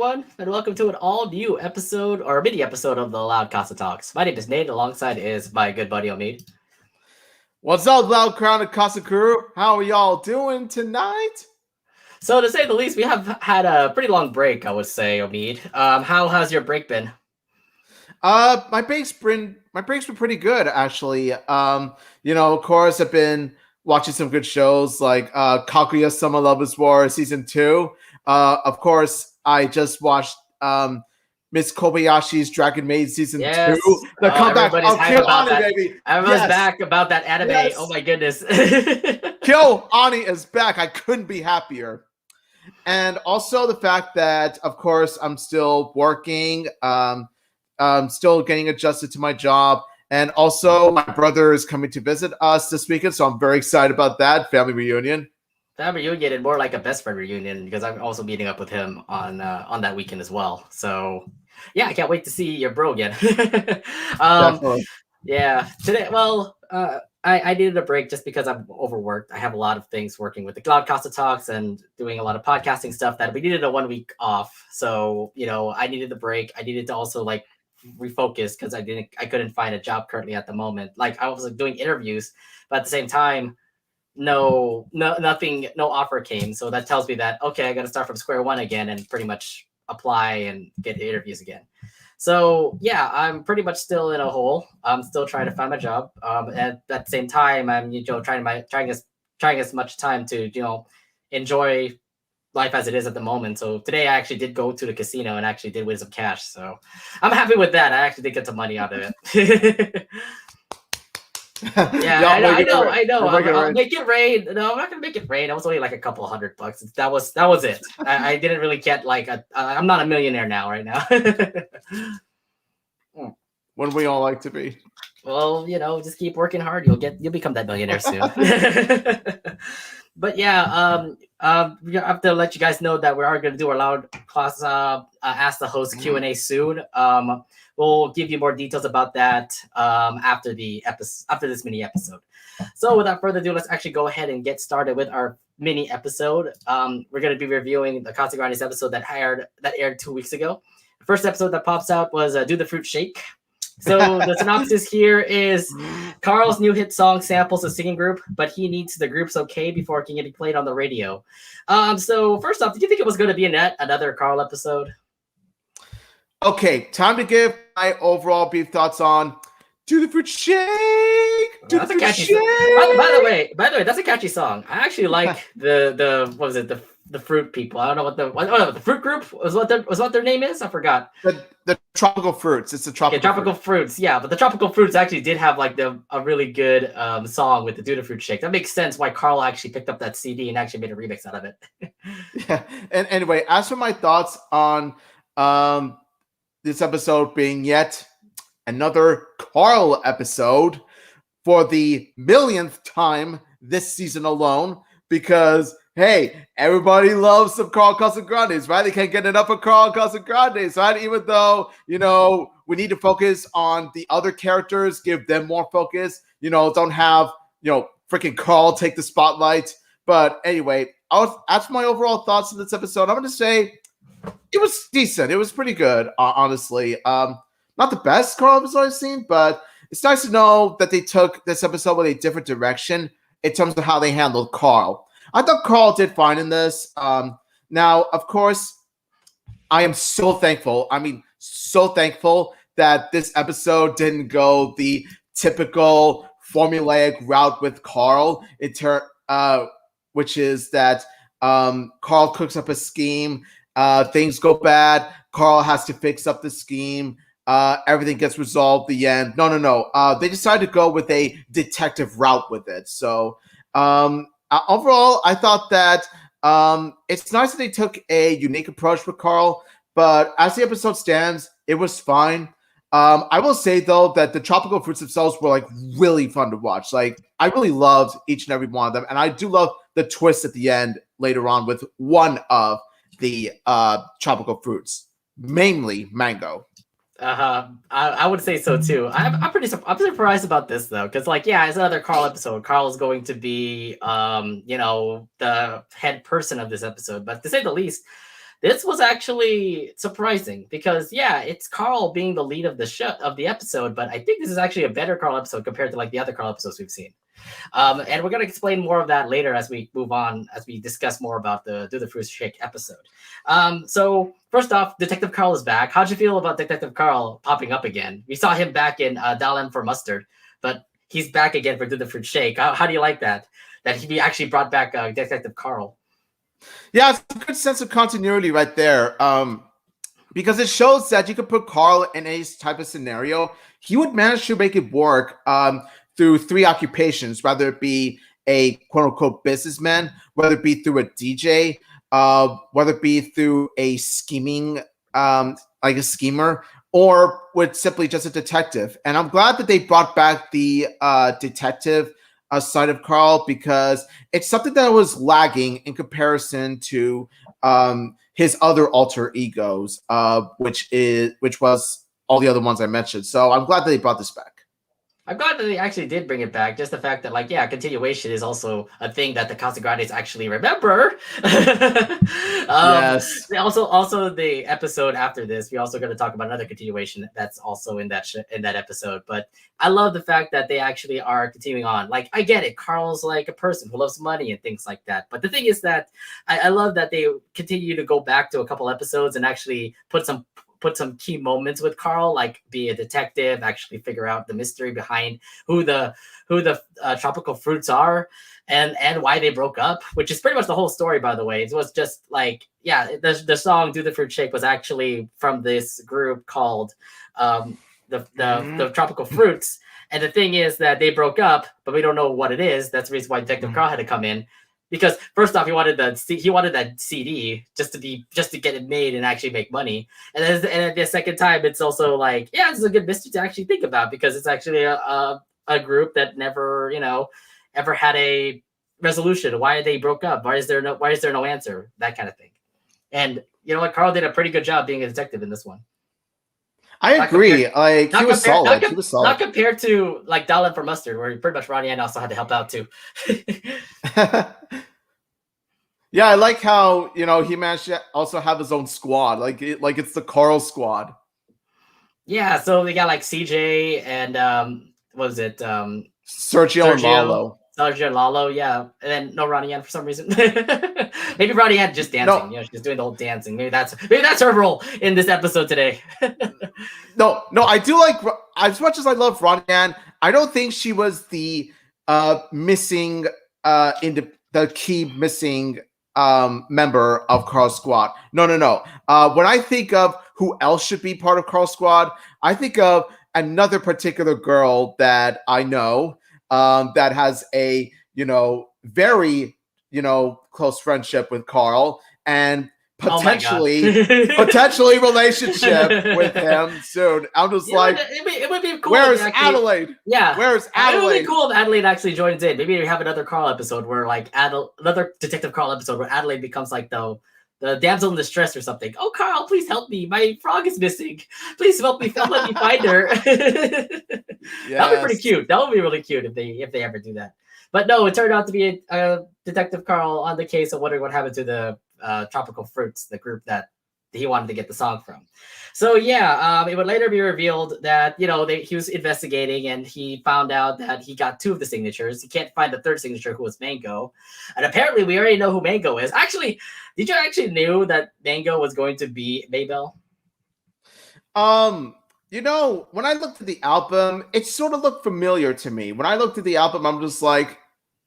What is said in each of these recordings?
everyone, and welcome to an all-new episode or mini episode of the Loud Casa Talks. My name is Nate. Alongside is my good buddy Omid. What's up, Loud Crown and Casa crew? How are y'all doing tonight? So, to say the least, we have had a pretty long break. I would say, Omid. How has your break been? My break's been pretty good actually. Of course, I've been watching some good shows like Kaguya Sama Love is War season 2. Of course, I just watched Miss Kobayashi's Dragon Maid season 2. The comeback of Kill Ani, baby. Everyone's back about that anime. Yes. Oh my goodness. Kill Ani is back. I couldn't be happier. And also the fact that, of course, I'm still working. Still getting adjusted to my job. And also, my brother is coming to visit us this weekend, so I'm very excited about that family reunion. Family reunion and more like a best friend reunion because I'm also meeting up with him on that weekend as well. So, yeah, I can't wait to see your bro again. Yeah, today. Well, I needed a break just because I'm overworked. I have a lot of things working with the Cloud Casa Talks and doing a lot of podcasting stuff that we needed a 1 week off. So, I needed the break. I needed to also refocus because I couldn't find a job currently at the moment. Like I was doing interviews, but at the same time, nothing, no offer came. So that tells me that okay, I got to start from square one again and pretty much apply and get interviews again. So yeah, I'm pretty much still in a hole. I'm still trying to find my job. At that same time, I'm trying as much time to enjoy life as it is at the moment. So today I actually did go to the casino and actually did win some cash. So I'm happy with that. I actually did get some money out of it. Yeah, I know. I'll make it rain. No, I'm not gonna make it rain. It was only like a couple $100. That was it. I didn't really get I'm not a millionaire now right now. When we all like to be. Well, just keep working hard. You'll become that millionaire soon. But yeah, we have to let you guys know that we are going to do our Loud class Ask the Host Q&A soon. We'll give you more details about that after this mini episode. So without further ado, let's actually go ahead and get started with our mini episode. We're going to be reviewing the Casagrandes episode that aired 2 weeks ago. The first episode that pops out was Do the Fruit Shake. So the synopsis here is Carl's new hit song samples a singing group, but he needs the group's okay before it can get played on the radio. So first off, did you think it was going to be another Carl episode? Okay, time to give my overall brief thoughts on Do the Fruit Shake. Do the Fruit Shake. By the way, that's a catchy song. I actually like the what was it, the fruit people. I don't know what the fruit group was what their name is. I forgot. The tropical fruits. It's the tropical fruits. Yeah, but the tropical fruits actually did have a really good song with the Do the Fruit Shake. That makes sense why Carl actually picked up that CD and actually made a remix out of it. Yeah. And anyway, as for my thoughts on this episode being yet another Carl episode for the millionth time this season alone, because hey, everybody loves some Carl Casagrandes, right? They can't get enough of Carl Casagrandes, right? Even though, we need to focus on the other characters, give them more focus, don't have, freaking Carl take the spotlight. But anyway, as for my overall thoughts on this episode, I'm going to say it was decent. It was pretty good, honestly. Not the best Carl episode I've seen, but it's nice to know that they took this episode with a different direction in terms of how they handled Carl. I thought Carl did fine in this. Now, of course, I am so thankful. I mean, so thankful that this episode didn't go the typical formulaic route with Carl, which is that Carl cooks up a scheme, things go bad, Carl has to fix up the scheme, everything gets resolved at the end. No. They decided to go with a detective route with it. So, overall, I thought that it's nice that they took a unique approach with Carl, but as the episode stands, it was fine. I will say, though, that the tropical fruits themselves were really fun to watch. I really loved each and every one of them, and I do love the twist at the end later on with one of the tropical fruits, mainly mango. I would say so too. I'm surprised about this though, because it's another Carl episode. Carl is going to be the head person of this episode, but to say the least, This was actually surprising because yeah, it's Carl being the lead of the show of the episode, but I think this is actually a better Carl episode compared to like the other Carl episodes we've seen. And we're gonna explain more of that later as we move on, as we discuss more about the Do the Fruit Shake episode. So first off, Detective Carl is back. How'd you feel about Detective Carl popping up again? We saw him back in Dial for Mustard, but he's back again for Do the Fruit Shake. How do you like that? That he actually brought back Detective Carl. Yeah, it's a good sense of continuity right there. Because it shows that you could put Carl in a type of scenario, he would manage to make it work through three occupations, whether it be a quote unquote businessman, whether it be through a DJ, whether it be through a scheming, like a schemer, or with simply just a detective. And I'm glad that they brought back the detective side of Carl, because it's something that was lagging in comparison to his other alter egos, which was all the other ones I mentioned. So I'm glad that they brought this back. I'm glad that they actually did bring it back. Just the fact that, like, yeah, continuation is also a thing that the Casagrandes actually remember. Yes. Also, the episode after this, we're also going to talk about another continuation that's also in that episode. But I love the fact that they actually are continuing on. Like, I get it. Carl's like a person who loves money and things like that. But the thing is that I love that they continue to go back to a couple episodes and actually put some key moments with Carl, like be a detective, actually figure out the mystery behind who the tropical fruits are and why they broke up, which is pretty much the whole story, by the way. It was just like, yeah, the song Do the Fruit Shake was actually from this group called the Tropical Fruits. And the thing is that they broke up, but we don't know what it is. That's the reason why Detective Carl had to come in. Because first off, he wanted that CD just to get it made and actually make money, and then the second time, it's also like, yeah, this is a good mystery to actually think about, because it's actually a group that never ever had a resolution. Why they broke up? Why is there no answer? That kind of thing. And you know what, Carl did a pretty good job being a detective in this one. I agree. He was solid. He was solid. Not compared to like Dial for Mustard, where pretty much Ronnie Ann also had to help out too. Yeah, I like how he managed to also have his own squad. Like it's the Carl squad. Yeah, so we got like CJ and what was it? Sergio and Lalo. Sergio and Lalo, yeah. And then no Ronnie Ann for some reason. Maybe Ronnie Ann just dancing. No. She's doing the whole dancing. Maybe that's her role in this episode today. No, I do like, as much as I love Ronnie Ann, I don't think she was the missing the key missing member of Carl's squad. No. When I think of who else should be part of Carl's squad, I think of another particular girl that I know that has a very close friendship with Carl, and potentially relationship with him soon. I'm just it would be cool. Where's Adelaide? Yeah, where's Adelaide? It would be cool if Adelaide actually joins in. Maybe we have another Carl episode where like another Detective Carl episode where Adelaide becomes like the damsel in distress or something. Oh, Carl, please help me. My frog is missing. Please help me. Let me find her. That would be pretty cute. That would be really cute if they ever do that. But no, it turned out to be a Detective Carl on the case of wondering what happened to the Tropical Fruits, the group that he wanted to get the song from. So yeah, it would later be revealed that he was investigating and he found out that he got 2 of the signatures. He can't find the 3rd signature, who was Mango, and apparently we already know who Mango is. Actually, did you actually knew that Mango was going to be Maybelle? When I looked at the album, it sort of looked familiar to me. When I looked at the album, I'm just like,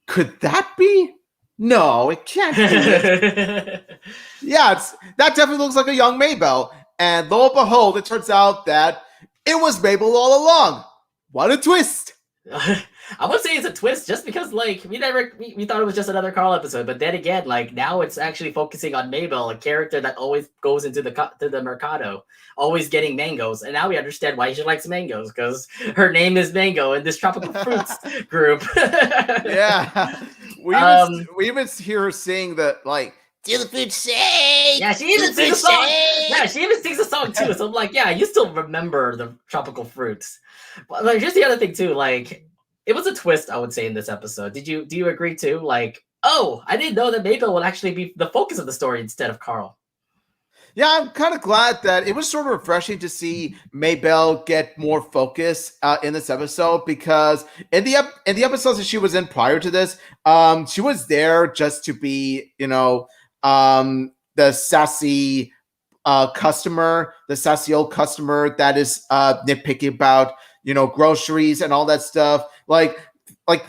could that be? No, it can't be it. Yeah, that definitely looks like a young Maybelle. And lo and behold, it turns out that it was Maybelle all along. What a twist! I would say it's a twist just because, like, we thought it was just another Carl episode, but then again, like, now it's actually focusing on Maybelle, a character that always goes into the mercado, always getting mangoes, and now we understand why she likes mangoes, because her name is Mango in this Tropical Fruits group. Yeah, we even hear her sing that, like, "Do the fruit shake." Yeah, she even sings a song. Yeah, she even sings a song too. So I'm like, yeah, you still remember the Tropical Fruits. But like, here's the other thing too. Like, it was a twist, I would say, in this episode. Do you agree too? Like, oh, I didn't know that Maybelle would actually be the focus of the story instead of Carl. Yeah, I'm kind of glad that it was sort of refreshing to see Maybelle get more focus in this episode, because in the episodes that she was in prior to this, she was there just to be, the sassy customer, the sassy old customer that is nitpicky about groceries and all that stuff. Like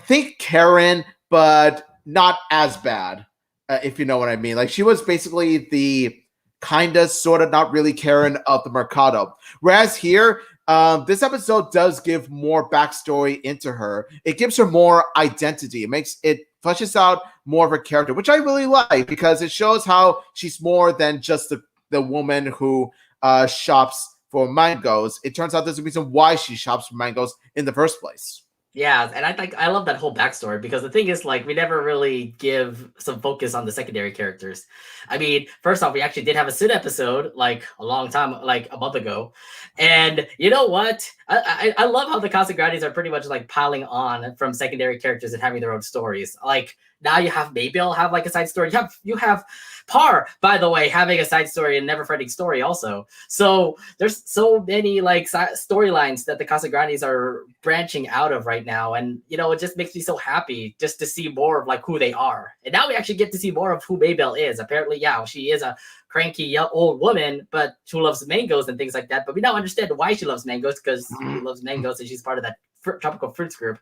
think Karen, but not as bad, if you know what I mean. Like she was basically the kind of, sort of, not really Karen of the Mercado. Whereas here, this episode does give more backstory into her. It gives her more identity. It fleshes out more of her character, which I really like, because it shows how she's more than just the woman who shops for mangoes. It turns out there's a reason why she shops for mangoes in the first place. Yeah, and I love that whole backstory, because the thing is, like, we never really give some focus on the secondary characters. I mean, first off, we actually did have a Sid episode like a long time, like a month ago, and you know what? I love how the Casagrandes are pretty much like piling on from secondary characters and having their own stories. Like now you have Maybelle have like a side story. You have Par, by the way, having a side story and never fretting story also. So there's so many like storylines that the Casagrandes are branching out of right now, and it just makes me so happy just to see more of like who they are. And now we actually get to see more of who Maybelle is. Apparently, yeah, she is a cranky old woman, but who loves mangoes and things like that. But we now understand why she loves mangoes, because she loves mangoes and she's part of that tropical fruits group.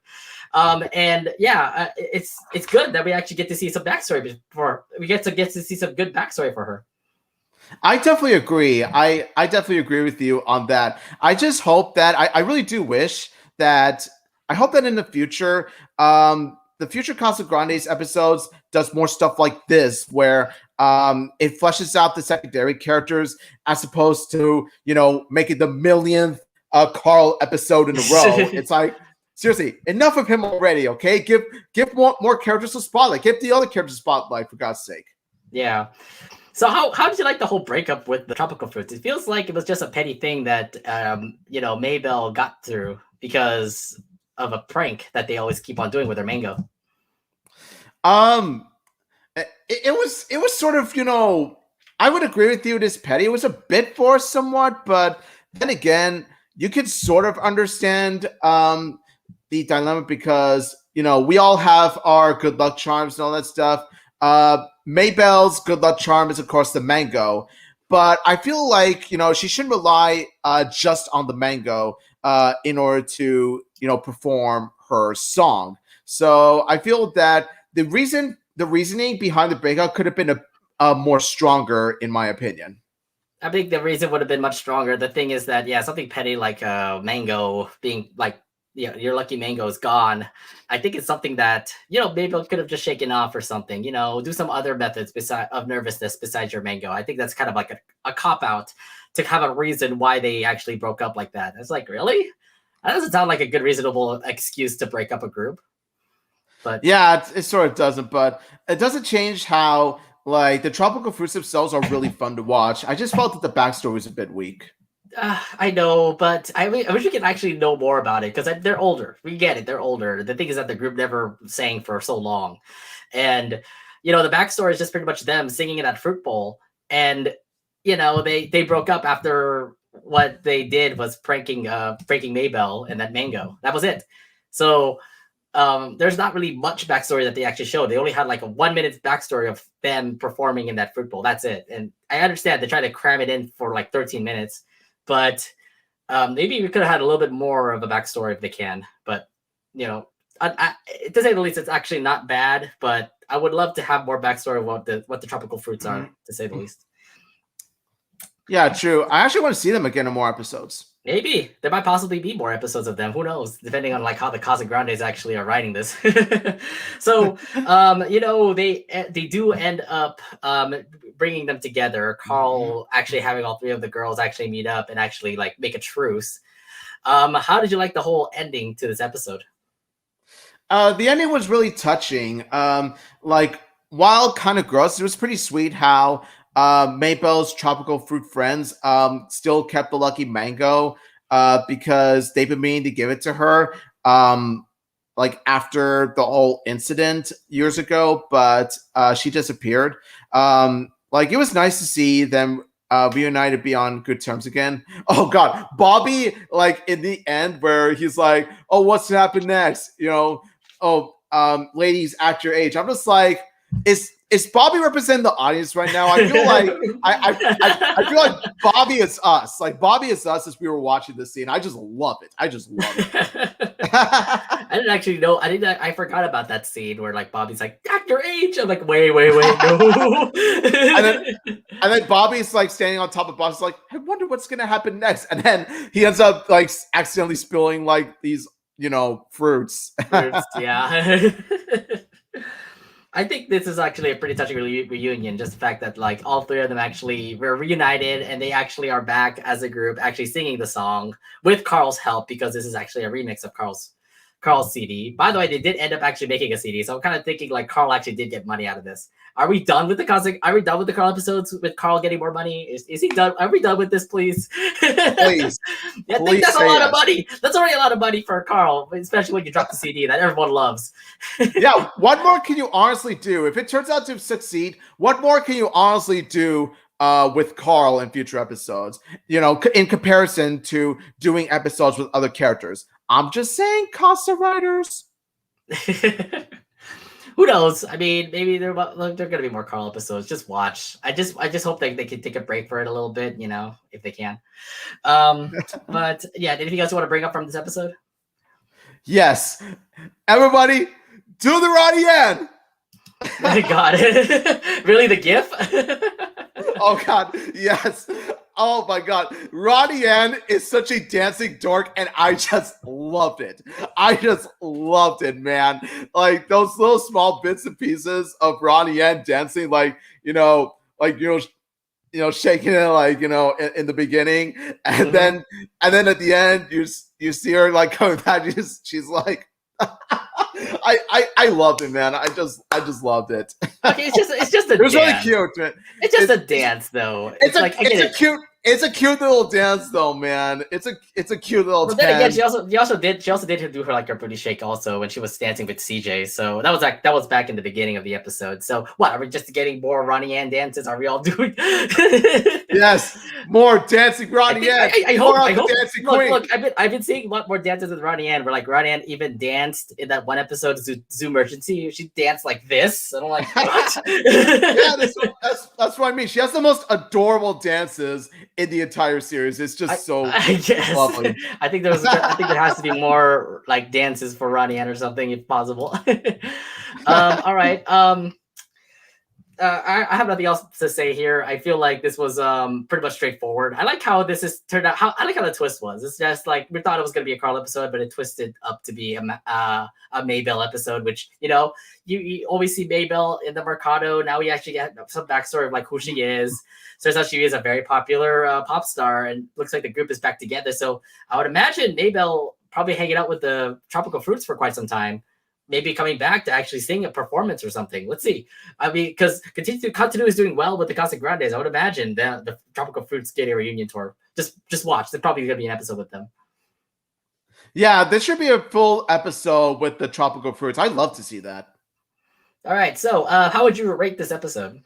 And yeah, it's good that we actually get to see some backstory for we get to see some good backstory for her. I definitely agree. I definitely agree with you on that. I just hope that I really do wish that I hope that in the future Casagrandes episodes does more stuff like this, where it fleshes out the secondary characters, as opposed to making the millionth Carl episode in a row. It's like, seriously, enough of him already. Okay, give more characters a spotlight. Give the other characters a spotlight, for God's sake. Yeah. So how did you like the whole breakup with the tropical fruits? It feels like it was just a petty thing that Maybelle got through because of a prank that they always keep on doing with their mango. It was sort of, I would agree with you, it is petty. It was a bit forced somewhat, but then again, you could sort of understand the dilemma, because we all have our good luck charms and all that stuff. Maybelle's good luck charm is, of course, the mango, but I feel like she shouldn't rely just on the mango in order to perform her song. So I feel that the reasoning behind the breakup could have been a more stronger, in my opinion. I think the reason would have been much stronger. The thing is that, yeah, something petty like mango being like, your lucky mango is gone. I think it's something that, Maybelle could have just shaken off or something, do some other methods of nervousness besides your mango. I think that's kind of like a cop out to have a reason why they actually broke up like that. It's like, really? That doesn't sound like a good, reasonable excuse to break up a group. But yeah, it sort of doesn't, but it doesn't change how, like, the tropical fruits themselves are really fun to watch. I just felt that the backstory was a bit weak. I know, but I wish we could actually know more about it, because they're older. We get it. They're older. The thing is that the group never sang for so long. And, the backstory is just pretty much them singing in that fruit bowl. And, they broke up after what they did was pranking Maybelle and that mango. That was it. So there's not really much backstory that they actually showed. They only had like a 1 minute backstory of them performing in that fruit bowl. That's it. And I understand they try to cram it in for like 13 minutes. But maybe we could have had a little bit more of a backstory if they can. But, to say the least, it's actually not bad. But I would love to have more backstory of what the tropical fruits are, to say the least. Yeah, true. I actually want to see them again in more episodes. Maybe there might possibly be more episodes of them. Who knows? Depending on like how the Casagrandes actually are writing this. So, they do end up bringing them together. Carl actually having all three of the girls actually meet up and actually like make a truce. How did you like the whole ending to this episode? The ending was really touching. Like, while kind of gross, it was pretty sweet how Maybelle's tropical fruit friends still kept the lucky mango because they've been meaning to give it to her like after the whole incident years ago, but she disappeared. Like, it was nice to see them reunited, be on good terms again. Oh God, Bobby, like in the end where he's like, "Oh, what's to happen next?" Ladies at your age. I'm just like, is Bobby representing the audience right now? I feel like I feel like Bobby is us. Like Bobby is us as we were watching this scene. I just love it. I just love it. I didn't actually know. I forgot about that scene where like Bobby's like, "Act your age." I'm like, wait, no. and then Bobby's like standing on top of Bob's like, I wonder what's gonna happen next. And then he ends up like accidentally spilling like these, fruits. Yeah. I think this is actually a pretty touching reunion. Just the fact that like all three of them actually were reunited and they actually are back as a group, actually singing the song with Carl's help, because this is actually a remix of Carl's CD. By the way, they did end up actually making a CD, so I'm kind of thinking like Carl actually did get money out of this. Are we done with the Are we done with the Carl episodes with Carl getting more money? Is he done? Are we done with this, please? Please. I think that's a lot of money. That's already a lot of money for Carl, especially when you drop the CD that everyone loves. Yeah, what more can you honestly do? If it turns out to succeed, what more can you honestly do with Carl in future episodes? In comparison to doing episodes with other characters. I'm just saying, Casa writers. Who knows? I mean, maybe they're gonna be more Carl episodes. Just watch. I just hope they can take a break for it a little bit, if they can. But yeah, anything else you want to bring up from this episode? Yes, everybody, do the Ronnie Ann. Got it. Really, the GIF? Oh God, yes. Oh my God, Ronnie Ann is such a dancing dork, and I just loved it. I just loved it, man. Like those little small bits and pieces of Ronnie Ann dancing, shaking it, like in the beginning, and then at the end, you see her like coming back. She's like. I loved it, man. I just loved it. Okay, it's just a. It was really cute, man. It's just a dance, though. It's a cute little dance, though, man. It's a cute little dance. Then again, she also did do her booty shake also when she was dancing with CJ. So that was back in the beginning of the episode. So what, are we just getting more Ronnie Ann dances? Are we all doing? Yes, more dancing Ronnie Ann. I hope. Dancing queen. Look, I've been seeing a lot more dances with Ronnie Ann. Where like Ronnie Ann even danced in that one episode of Zoomergency. She danced like this, and I'm like, what? Yeah, that's what I mean. She has the most adorable dances in the entire series. It's just lovely. I think there has to be more like dances for Ronnie Ann or something if possible. All right. I have nothing else to say here. I feel like this was pretty much straightforward. I like how this is turned out. I like how the twist was. It's just like we thought it was going to be a Carl episode, but it twisted up to be a Maybelle episode, which you always see Maybelle in the Mercado. Now we actually get some backstory of like who she is. Turns out she is a very popular pop star, and looks like the group is back together. So I would imagine Maybelle probably hanging out with the Tropical Fruits for quite some time. Maybe coming back to actually sing a performance or something. Let's see. I mean, because Continue is doing well with the Casagrandes. I would imagine the Tropical Fruits getting a reunion tour. Just watch. There's probably going to be an episode with them. Yeah, this should be a full episode with the Tropical Fruits. I'd love to see that. All right. So how would you rate this episode?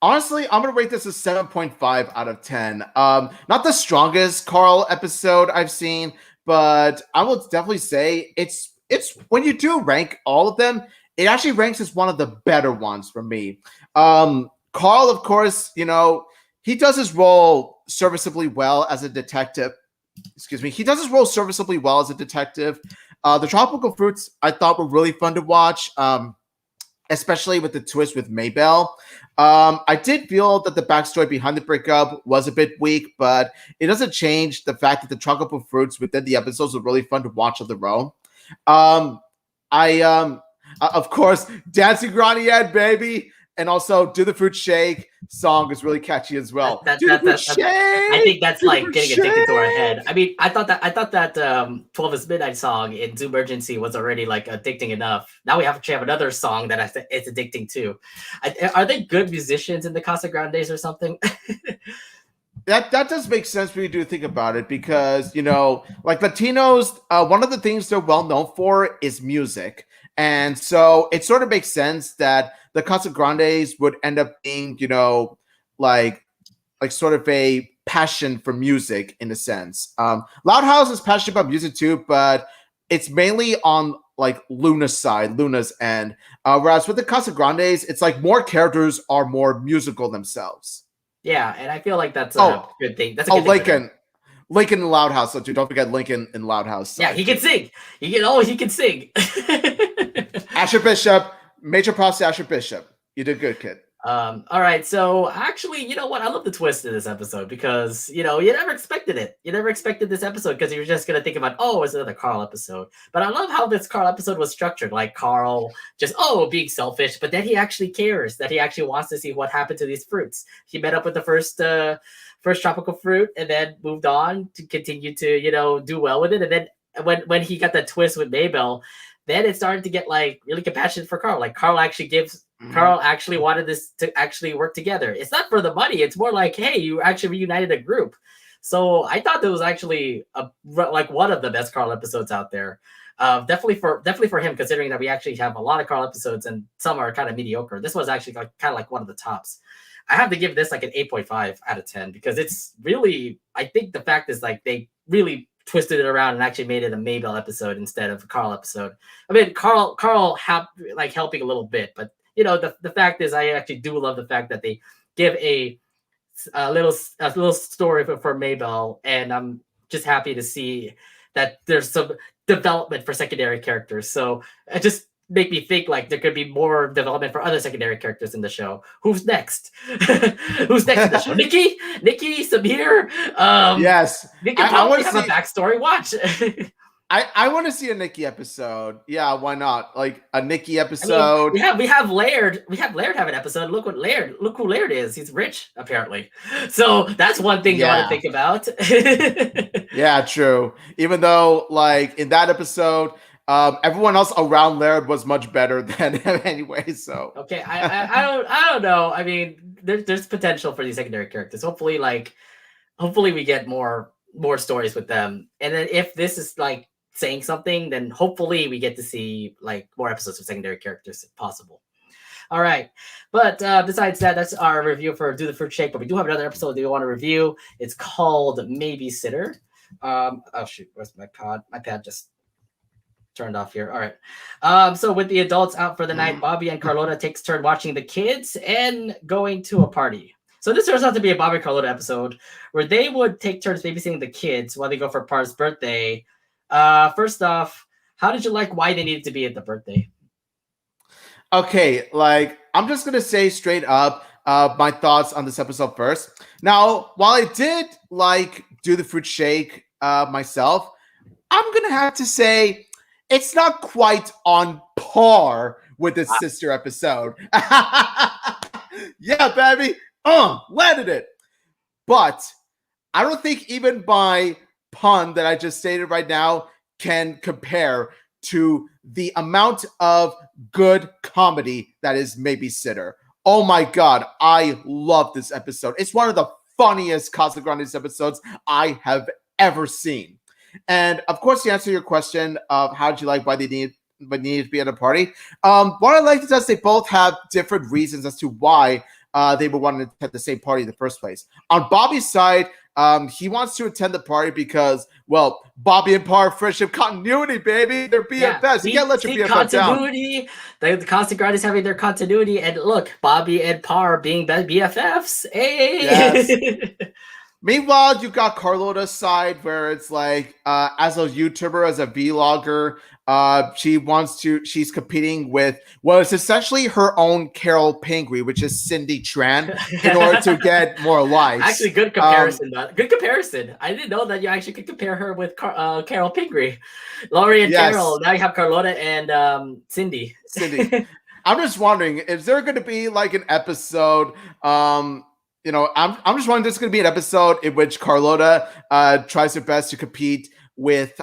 Honestly, I'm going to rate this a 7.5 out of 10. Not the strongest Carl episode I've seen, but I will definitely say it's when you do rank all of them, it actually ranks as one of the better ones for me. Carl, of course, he does his role serviceably well as a detective. Excuse me. He does his role serviceably well as a detective. The Tropical Fruits I thought were really fun to watch, especially with the twist with Maybelle. I did feel that the backstory behind the breakup was a bit weak, but it doesn't change the fact that the Tropical Fruits within the episodes were really fun to watch on their own. Of course, Dancing Ronnie Ann, baby, and also Do the Fruit Shake song is really catchy as well. I think that's like getting addicted to our head. I mean, I thought that 12 is Midnight song in Zoomergency was already like addicting enough. Now we have to have another song that it's addicting too. Are they good musicians in the Casagrandes or something? That does make sense when you do think about it, because like Latinos, one of the things they're well known for is music, and so it sort of makes sense that the Casagrandes would end up being like like sort of a passion for music in a sense. Loud House is passionate about music too, but it's mainly on like Luna's end. Whereas with the Casagrandes, it's like more characters are more musical themselves. Yeah, and I feel like that's a good thing. That's a good thing. Lincoln in Loud House, so too. Don't forget Lincoln in Loud House. Yeah, he can sing. He can sing. Asher Bishop, major props to Asher Bishop. You did good, kid. All right, so actually, you know what? I love the twist in this episode because you never expected it. You never expected this episode because you were just gonna think about, oh, it's another Carl episode. But I love how this Carl episode was structured. Like Carl just being selfish, but then he actually cares. That he actually wants to see what happened to these fruits. He met up with the first tropical fruit and then moved on to continue to do well with it. And then when he got that twist with Maybelle, then it started to get like really compassionate for Carl. Like Carl actually wanted this to actually work together. It's not for the money. It's more like, hey, you actually reunited a group. So I thought that was actually like one of the best Carl episodes out there. Definitely for him, considering that we actually have a lot of Carl episodes and some are kind of mediocre. This was actually kind of like one of the tops. I have to give this like an 8.5 out of 10 because it's really, I think the fact is like they really twisted it around and actually made it a Maybelle episode instead of a Carl episode. I mean, Carl helping a little bit, but the fact is I actually do love the fact that they give a little story for Maybelle, and I'm just happy to see that there's some development for secondary characters. So it just make me think like there could be more development for other secondary characters in the show. Who's next? Who's next in the show? Nikki, Samir. Yes, Nikki probably have a backstory. Watch. I want to see a Nikki episode. Yeah, why not? Like a Nikki episode. I mean, we have Laird. We have Laird have an episode. Look who Laird is. He's rich, apparently. So that's one thing you want to think about. Yeah, true. Even though, like in that episode, everyone else around Laird was much better than him anyway. So okay, I don't know. I mean, there's potential for these secondary characters. Hopefully we get more stories with them. And then if this is like saying something, then hopefully we get to see like more episodes of secondary characters if possible. All right, but besides that, that's our review for Do the Fruit Shake. But we do have another episode that we want to review. It's called Maybe Sitter. Oh shoot, where's my pad? My pad just turned off here. All right. So with the adults out for the night, Bobby and Carlota takes turn watching the kids and going to a party. So this turns out to be a Bobby and Carlota episode where they would take turns babysitting the kids while they go for Par's birthday. First off, how did you like why they needed to be at the birthday? Okay, like I'm just gonna say straight up my thoughts on this episode first. Now, while I did like Do the Fruit Shake myself, I'm gonna have to say it's not quite on par with the sister episode. Yeah, baby. Landed it. But I don't think even my pun that I just stated right now can compare to the amount of good comedy that is Babysitter. Oh my God, I love this episode. It's one of the funniest Casagrandes episodes I have ever seen. And of course, to answer your question of how did you like why they needed to be at a party, what I like is that they both have different reasons as to why they were wanting to attend the same party in the first place. On Bobby's side, he wants to attend the party because, well, Bobby and Par friendship continuity, baby. They're BFFs. You can't let your BFF down. The Casagrandes having their continuity, and look, Bobby and Par being BFFs. Hey. Yes. Meanwhile, you got Carlota's side where it's like, as a YouTuber, as a vlogger, she's competing with, well, it's essentially her own Carol Pingree, which is Cindy Tran, in order to get more likes. Actually, good comparison. Good comparison. I didn't know that you actually could compare her with Carol Pingree. Laurie and Carol. Now you have Carlota and Cindy. I'm just wondering, is there going to be like an episode, I'm just wondering, there's going to be an episode in which Carlota tries her best to compete with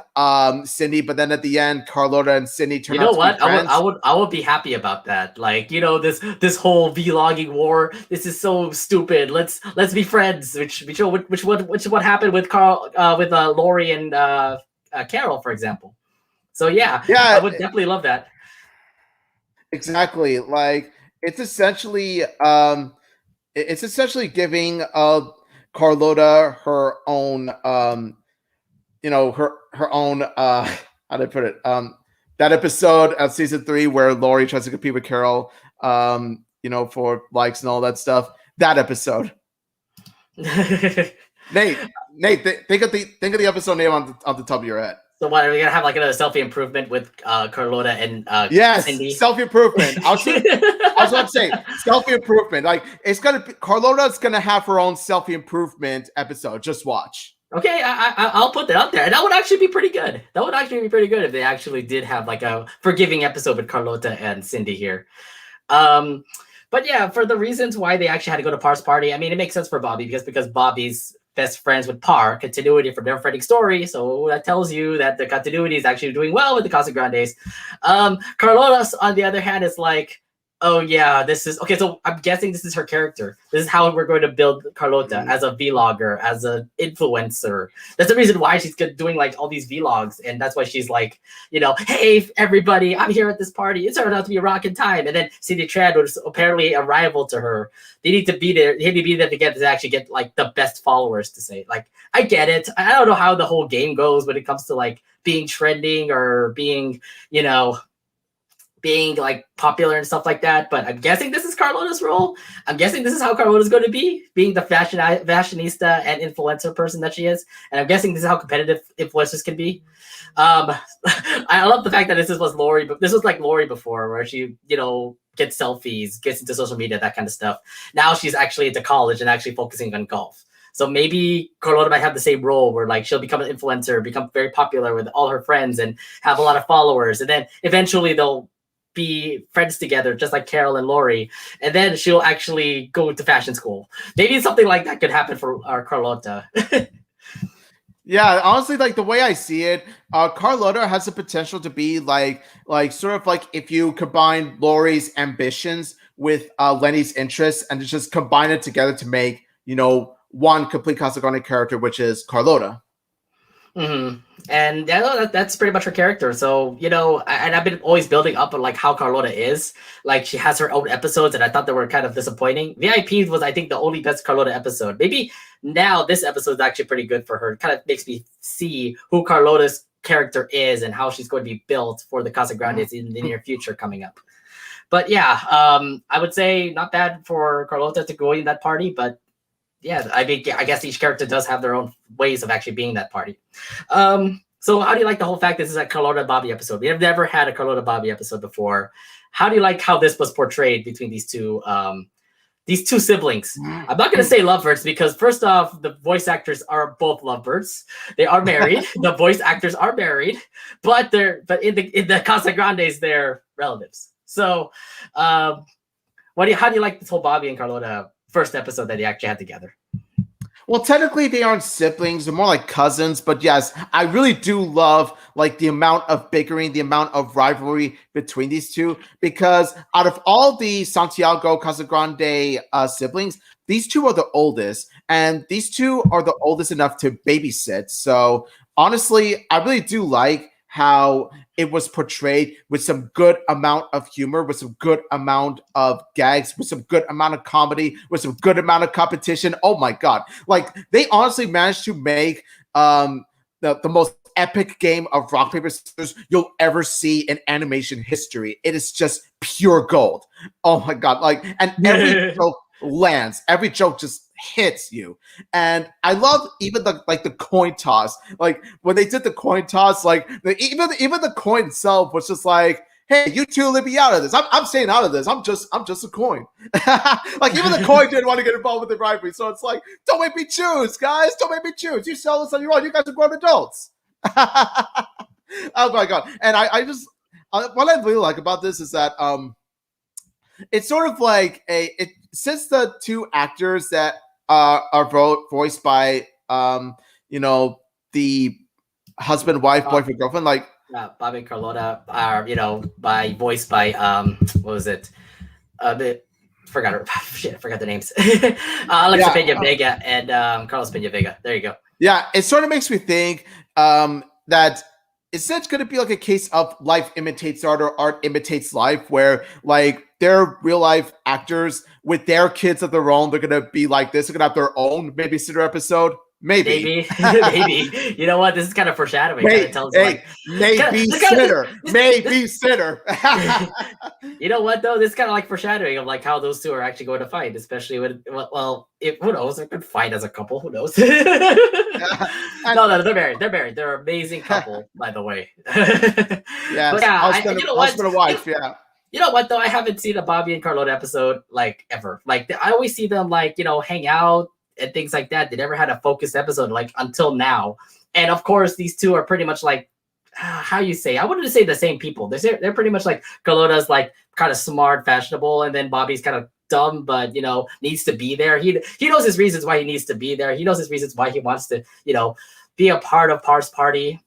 Cindy, but then at the end, Carlota and Cindy turn out to be friends. I would be happy about that. Like, this whole vlogging war. This is so stupid. Let's be friends. Which what happened with Lori and Carol, for example. So yeah, I would definitely love that. Exactly. Like it's essentially giving Carlota her own her own how do I put it? That episode of season 3 where Lori tries to compete with Carol, for likes and all that stuff. That episode. Nate, think of the episode name on the top of your head. So what, are we gonna have like another selfie improvement with Carlota and yes, Cindy? Selfie improvement. I was about to say selfie improvement. Like it's gonna be, Carlota's gonna have her own selfie improvement episode. Just watch. Okay, I'll put that up there. And that would actually be pretty good. That would actually be pretty good if they actually did have like a forgiving episode with Carlota and Cindy here. But yeah, for the reasons why they actually had to go to Par's party, I mean, it makes sense for Bobby because Bobby's best friends with Par, continuity from their friending story. So that tells you that the continuity is actually doing well with the Casagrandes. Carlota, on the other hand, is like, oh yeah, this is okay. So I'm guessing this is her character. This is how we're going to build Carlota as a vlogger, as an influencer. That's the reason why she's doing like all these vlogs, and that's why she's like, hey everybody, I'm here at this party. It turned out to be a rockin' time. And then Cindy Tran was apparently a rival to her. They need to be there. They need to be there to actually get like the best followers to say. Like, I get it. I don't know how the whole game goes when it comes to like being trending or being, being like popular and stuff like that, but I'm guessing this is Carlota's role. I'm guessing this is how Carlota's going to be, being the fashionista and influencer person that she is, and I'm guessing this is how competitive influencers can be. I love the fact that this was Lori, but this was like Lori before, where she gets selfies, gets into social media, that kind of stuff. Now she's actually into college and actually focusing on golf. So maybe Carlota might have the same role where like she'll become an influencer, become very popular with all her friends and have a lot of followers, and then eventually they'll be friends together, just like Carol and Lori, and then she'll actually go to fashion school. Maybe something like that could happen for Carlota. Yeah, honestly, like the way I see it, Carlota has the potential to be like sort of like if you combine Lori's ambitions with Lenny's interests and just combine it together to make one complete Casagrande character, which is Carlota. Mm-hmm. And that's pretty much her character. So, and I've been always building up on like how Carlota is. Like she has her own episodes, and I thought they were kind of disappointing. VIP was, I think, the only best Carlota episode. Maybe now this episode is actually pretty good for her. It kind of makes me see who Carlota's character is and how she's going to be built for the Casagrandes in the near future coming up. But yeah, I would say not bad for Carlota to go in that party, but yeah, I guess each character does have their own ways of actually being that party. So how do you like the whole fact this is a Carlota Bobby episode? We have never had a Carlota Bobby episode before. How do you like how this was portrayed between these two siblings? I'm not going to say lovebirds because first off, the voice actors are both lovebirds. They are married. The voice actors are married, but in the Casagrandes, they're relatives. So, how do you like this whole Bobby and Carlota first episode that they actually had together? Well, technically they aren't siblings, they're more like cousins, but yes, I really do love like the amount of bickering, the amount of rivalry between these two, because out of all the Santiago Casagrande siblings, these two are the oldest, and these two are the oldest enough to babysit. So honestly, I really do like how it was portrayed with some good amount of humor, with some good amount of gags, with some good amount of comedy, with some good amount of competition. Oh my God. Like they honestly managed to make the most epic game of rock, paper, scissors you'll ever see in animation history. It is just pure gold. Oh my God. Like, and every joke lands, every joke just hits you. And I love even the coin toss. Like when they did the coin toss, like even the coin itself was just like, hey, you two let me out of this. I'm staying out of this. I'm just a coin. Like even the coin didn't want to get involved with the rivalry. So it's like, don't make me choose, guys. Don't make me choose. You sell this on your own. You guys are grown adults. Oh my God. And I just what I really like about this is that it's sort of like since the two actors that are voiced by the husband, wife, boyfriend, girlfriend, like Bobby and Carlota are voiced by what was it? Forgot the names. Alexa Peña Vega and Carlos Peña Vega. There you go. Yeah, it sort of makes me think that it's going to be like a case of life imitates art or art imitates life, where like they're real life actors with their kids of their own. They're gonna be like this. They're gonna have their own babysitter episode. Maybe. Maybe. You know what? This is kind of foreshadowing. Kind of tells like babysitter. You know what though? This is kind of like foreshadowing of like how those two are actually going to fight, especially when who knows? They could fight as a couple. Who knows? No, they're married. They're married. They're an amazing couple, by the way. Yeah, husband and wife. Yeah. You know what though? I haven't seen a Bobby and Carlota episode like ever. Like I always see them like hang out and things like that. They never had a focused episode like until now. And of course, these two are pretty much like how you say. I wanted to say the same people. They're pretty much like Carlota's like kind of smart, fashionable, and then Bobby's kind of dumb, but needs to be there. He knows his reasons why he needs to be there. He knows his reasons why he wants to be a part of Par's party.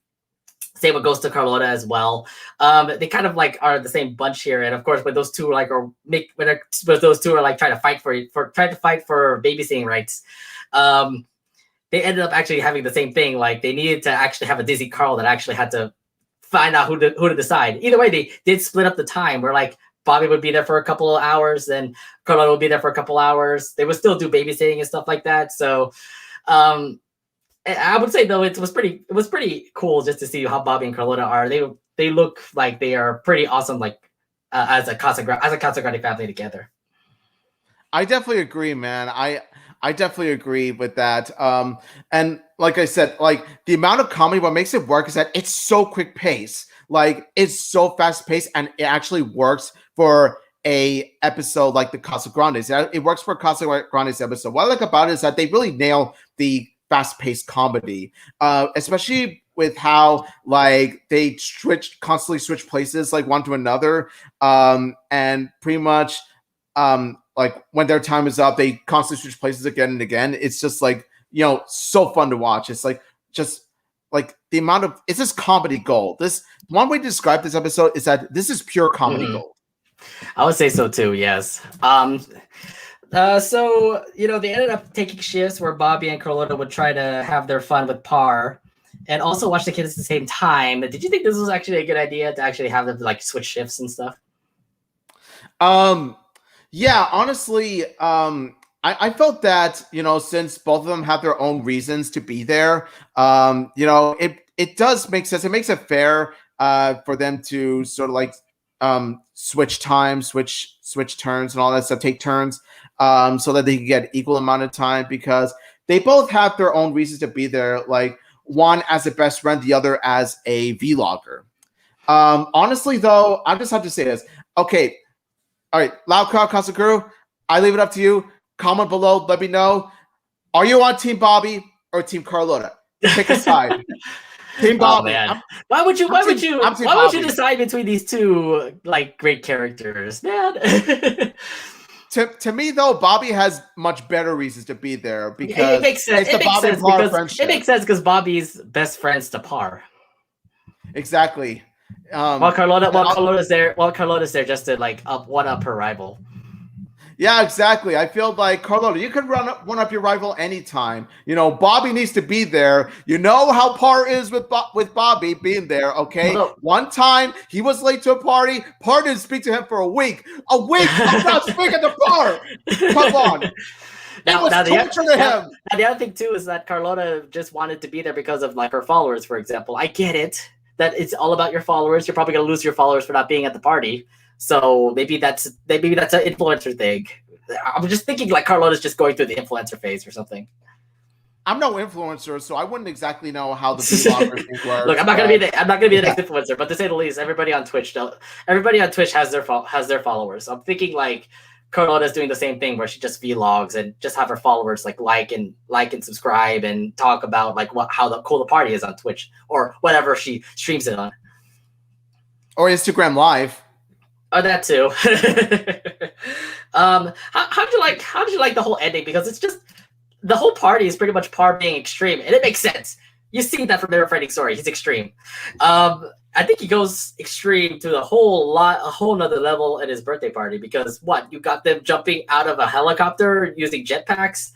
Same with goes to Carlota as well. They kind of like are the same bunch here, and of course, when those two like when those two are like trying to fight for babysitting rights, they ended up actually having the same thing. Like they needed to actually have a dizzy Carl that actually had to find out who to decide. Either way, they did split up the time. Where like Bobby would be there for a couple of hours, then Carlota would be there for a couple hours. They would still do babysitting and stuff like that. So. I would say though it was pretty cool just to see how Bobby and Carlota are. They look like they are pretty awesome, like as a Casagrande family together. I definitely agree, man. I definitely agree with that. And like I said, like the amount of comedy, what makes it work is that it's so quick pace. Like it's so fast paced, and it actually works for a episode like the Casagrandes. It works for Casagrandes episode. What I like about it is that they really nail the fast-paced comedy, especially with how like they constantly switch places like one to another, and pretty much like when their time is up, they constantly switch places again and again. It's just like so fun to watch. It's like just like the amount of it's just comedy gold. This one way to describe this episode is that this is pure comedy gold. I would say so too. Yes. So they ended up taking shifts where Bobby and Carlota would try to have their fun with Par, and also watch the kids at the same time. Did you think this was actually a good idea to actually have them like switch shifts and stuff? Yeah, honestly, I felt that since both of them have their own reasons to be there, it does make sense. It makes it fair for them to sort of like switch time, switch turns and all that stuff, take turns, so that they can get equal amount of time, because they both have their own reasons to be there. Like one as a best friend, the other as a vlogger. Honestly, though, I just have to say this. Okay, all right, Loud Crowd Kasaguru, I leave it up to you. Comment below, let me know. Are you on Team Bobby or Team Carlota? Pick a side. Team Bobby. Man. Why would you decide between these two like great characters, man? To me though, Bobby has much better reasons to be there, because it makes sense. It makes sense because Bobby's best friends to Par. Exactly. While Carlota's there just to like one up her rival. Yeah, exactly. I feel like Carlota, you could one up your rival anytime. Bobby needs to be there. You know how Par is with Bobby being there. Okay, one time he was late to a party. Par didn't speak to him for a week. I'm not speaking to Par. Come on. It was torture to him. Now the other thing too is that Carlota just wanted to be there because of like her followers, for example. I get it that it's all about your followers. You're probably gonna lose your followers for not being at the party. So maybe that's an influencer thing. I'm just thinking like Carlota's just going through the influencer phase or something. I'm no influencer, so I wouldn't exactly know how the vlogger thing works. Look, I'm not gonna be the next influencer, but to say the least, everybody on Twitch has their followers. So I'm thinking like Carlota's doing the same thing where she just vlogs and just have her followers like and subscribe and talk about like how cool the party is on Twitch or whatever she streams it on. Or Instagram Live. Oh, that too. How did you like the whole ending? Because it's just the whole party is pretty much Par being extreme, and it makes sense. You see that from Never Fighting Story. He's extreme. I think he goes extreme to a whole nother level at his birthday party, because you got them jumping out of a helicopter using jetpacks.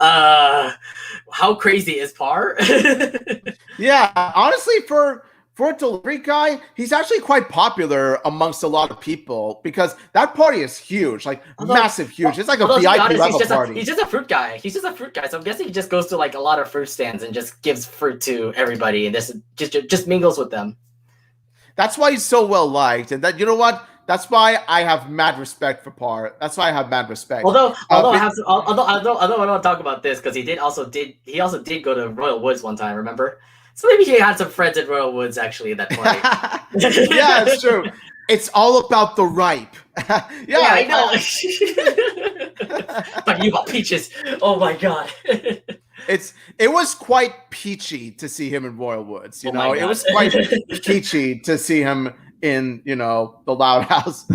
How crazy is Par? Yeah, honestly, for for a delivery guy, he's actually quite popular amongst a lot of people because that party is huge, like massive, huge. It's like a VIP level party. He's just a fruit guy. He's just a fruit guy. So I'm guessing he just goes to like a lot of fruit stands and just gives fruit to everybody and just mingles with them. That's why he's so well liked, and that, you know what? That's why I have mad respect for Par. That's why I have mad respect. Although I don't want to talk about this because he also did go to Royal Woods one time. Remember? So maybe he had some friends at Royal Woods actually at that party. Yeah, it's true. It's all about the ripe. Yeah, I know. Talking about peaches. Oh my god. It was quite peachy to see him in Royal Woods. You know, it was quite peachy to see him in, you know, the Loud House.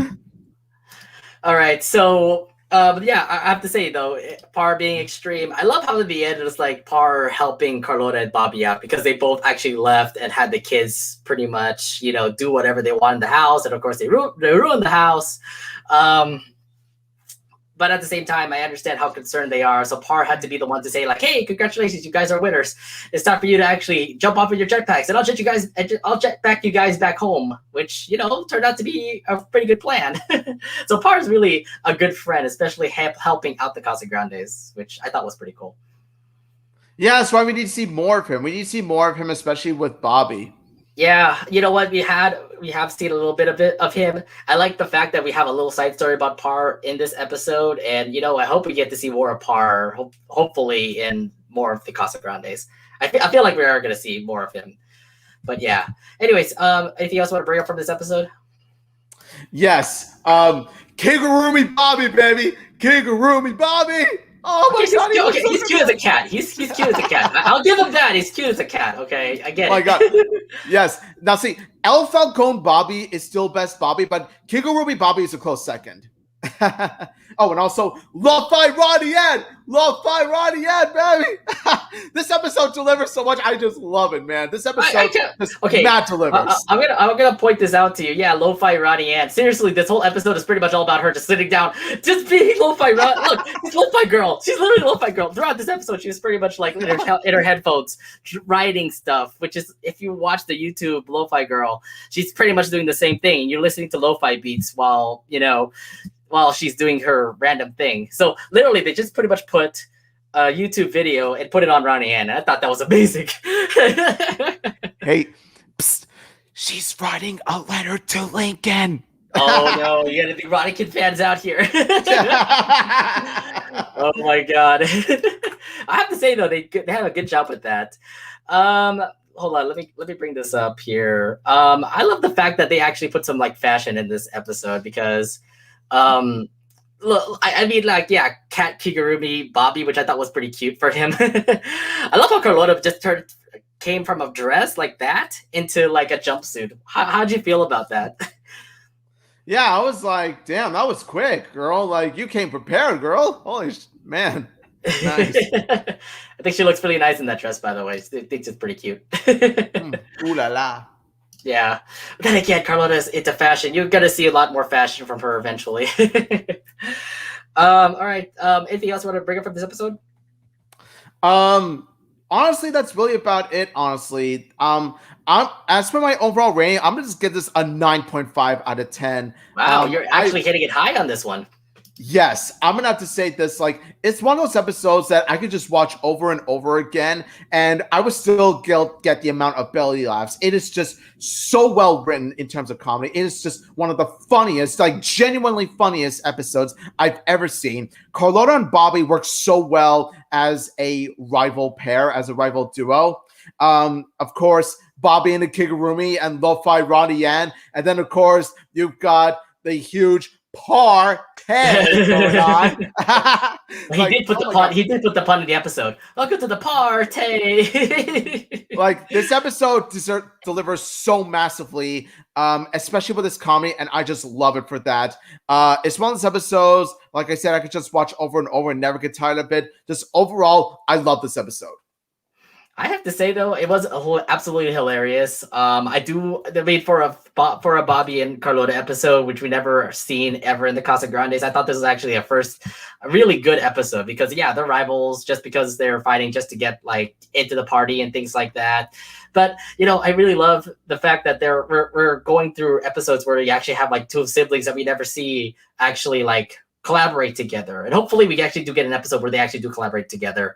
All right, so yeah, I have to say though, Par being extreme, I love how at the end it was like Par helping Carlota and Bobby out because they both actually left and had the kids pretty much, you know, do whatever they want in the house, and of course they ruined the house. But at the same time, I understand how concerned they are. So Par had to be the one to say, like, "Hey, congratulations, you guys are winners. It's time for you to actually jump off of your jetpacks, and I'll jetpack you guys back home." Which, you know, turned out to be a pretty good plan. So Par is really a good friend, especially helping out the Casagrandes, which I thought was pretty cool. Yeah, that's why we need to see more of him. We need to see more of him, especially with Bobby. Yeah, you know what? We have seen a little bit of him. I like the fact that we have a little side story about Par in this episode, and you know, I hope we get to see more of Par. Hopefully, in more of the Casagrandes. I feel like we are going to see more of him. But yeah. Anyways, anything else you want to bring up from this episode? Yes. Kigurumi Bobby, baby. Kigurumi Bobby. Oh my god! Okay, he's cute as a cat. He's cute as a cat. I'll give him that. He's cute as a cat. Okay, I get it. Oh my god! Yes. Now see, El Falcone Bobby is still best Bobby, but Kigurumi Bobby is a close second. Oh, and also Love Fight Ronnie Ed, baby. This episode delivers so much. I just love it, man. This episode Matt delivers. I'm gonna point this out to you. Yeah, Lo-Fi Ronnie Ann. Seriously, this whole episode is pretty much all about her just sitting down, just being Lo-Fi Ronnie. Look, she's Lo-Fi girl. She's literally Lo-Fi girl. Throughout this episode, she was pretty much like in her headphones, writing stuff. Which is, if you watch the YouTube Lo-Fi girl, she's pretty much doing the same thing. You're listening to Lo-Fi beats while she's doing her random thing. So literally, they just pretty much put a YouTube video and put it on Ronnie Ann. I thought that was amazing. Hey, psst, she's writing a letter to Lincoln. Oh no, you got the Ronnie fans out here. Oh my god. I have to say though, they have a good job with that. Hold on, let me bring this up here. I love the fact that they actually put some like fashion in this episode because look, I mean, like, yeah, Cat Kigurumi Bobby, which I thought was pretty cute for him. I love how Carlota just came from a dress like that into like a jumpsuit. How'd you feel about that? Yeah, I was like, damn, that was quick, girl. Like, you came prepared, girl. Holy man. Nice. I think she looks really nice in that dress, by the way. I think it's pretty cute. Ooh la la. Yeah. But then again, Carlota's into fashion. You're going to see a lot more fashion from her eventually. All right. Anything else you want to bring up from this episode? Honestly, that's really about it, honestly. As for my overall rating, I'm going to just give this a 9.5 out of 10. Wow, you're actually hitting it high on this one. Yes, I'm gonna have to say this. Like, it's one of those episodes that I could just watch over and over again, and I would still get the amount of belly laughs. It is just so well written in terms of comedy. It is just one of the funniest, like genuinely funniest episodes I've ever seen. Carlota and Bobby work so well as a rival pair, as a rival duo. Of course, Bobby and the Kigurumi and Lo-Fi Ronnie Yan, and then of course you've got the huge party going on. He did put the pun in the episode. Welcome to the party. Like, this episode delivers so massively, especially with this comedy, and I just love it for that. It's one of those episodes, like I said, I could just watch over and over and never get tired of it. Just overall, I love this episode. I have to say though, it was absolutely hilarious. They made for a Bobby and Carlota episode, which we never seen ever in the Casagrandes. I thought this was actually a really good episode because yeah, they're rivals just because they're fighting just to get like into the party and things like that. But I really love the fact that we're going through episodes where you actually have like two siblings that we never see actually like collaborate together, and hopefully we actually do get an episode where they actually do collaborate together.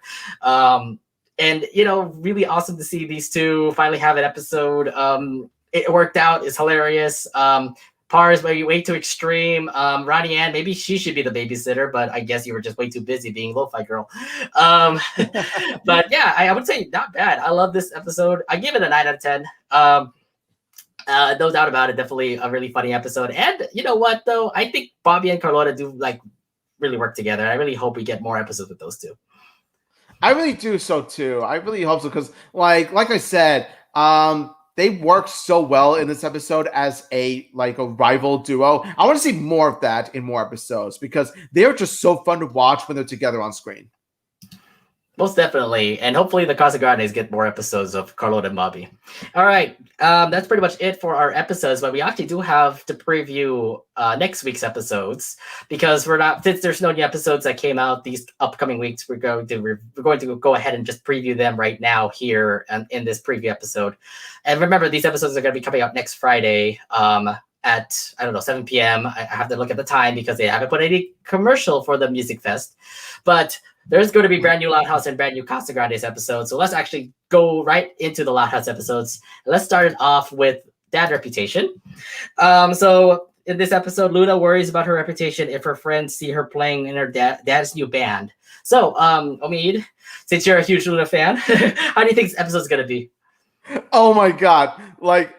And really awesome to see these two finally have an episode. It worked out. It's hilarious. Pars maybe way too extreme. Ronnie Ann, maybe she should be the babysitter, but I guess you were just way too busy being lo-fi girl. But yeah, I would say not bad. I love this episode. I give it a 9 out of 10. No doubt about it. Definitely a really funny episode. And you know what though? I think Bobby and Carlota do like really work together. I really hope we get more episodes with those two. I really do so too. I really hope so because, like I said, they work so well in this episode as a rival duo. I want to see more of that in more episodes because they are just so fun to watch when they're together on screen. Most definitely. And hopefully the Casagrandes get more episodes of Carlota and Bobby. All right. That's pretty much it for our episodes, but we actually do have to preview next week's episodes because since there's no new episodes that came out these upcoming weeks, we're going to go ahead and just preview them right now here in this preview episode. And remember, these episodes are going to be coming out next Friday at 7 p.m. I have to look at the time because they haven't put any commercial for the Music Fest. But there's going to be brand new Loud House and brand new Casagrandes episodes. So let's actually go right into the Loud House episodes. Let's start it off with Dad Reputation. So in this episode, Luna worries about her reputation if her friends see her playing in her dad's new band. So, Omid, since you're a huge Luna fan, how do you think this episode's going to be? Oh my God. Let